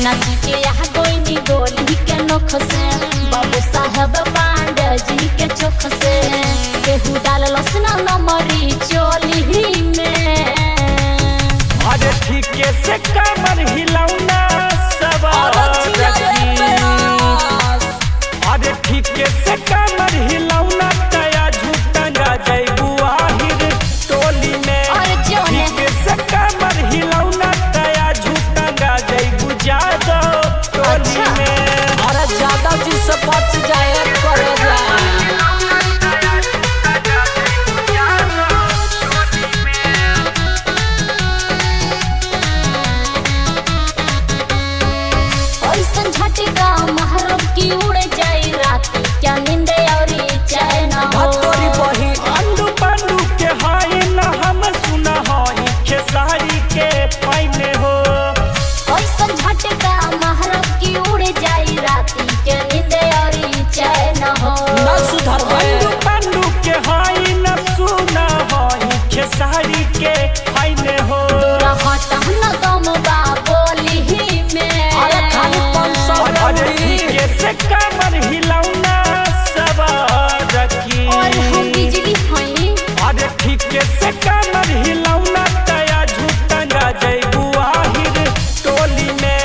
नच के यहाँ गोइनी गोली के नोख से बाबू साहब पांडे जी के चोख से केहू डाल लसना नमरी चोली में। अरे ठीक से कमर हिलौना सब अरे ठीक से कमर हिलौना तया झूठंगा जैबू आहिर टोली में। ठीक से कमर हिलौना तया झूठंगा जैबू जादो टोली में। अरे ज्यादा जी से बच जाए करे जाए। झटका महरब की उड़ जाई रात क्या नींद और चैन हो। बही अंडू पंडू के हाई न हम सुना हाई खेसारी के पाइने हो। ऐसन झटका महरब की उड़ जाई रात क्या नींद और चैन हो। न सुधर अंडू पंडू के हाई न सुना हाई खेसारी के पाइने हो। रहत न गम बा बोली में। अरे खाली अरे ठीक से कमर हिलौना सब रखी। और हम बिजली हई। अरे ठीक से कमर हिलौना तया झूठंगा जैबू आहिर टोली में।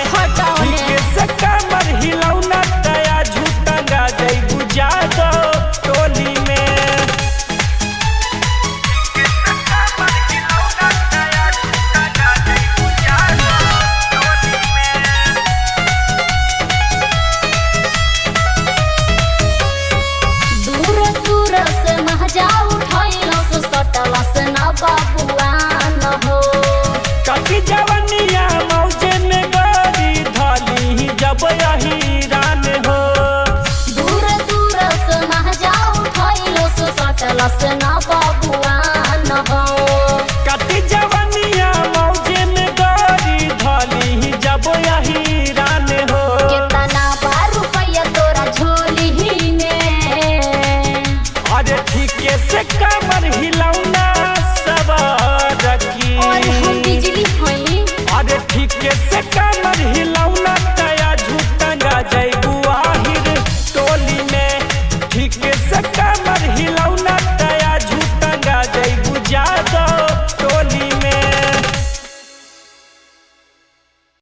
ठीक से कमर हिलौना तया झूठंगा जैबू जादो टोली में। कभी जवनिया मौजे में गरी धली जब यही रान हो। दूर दूर से महजा उठैलो सटल से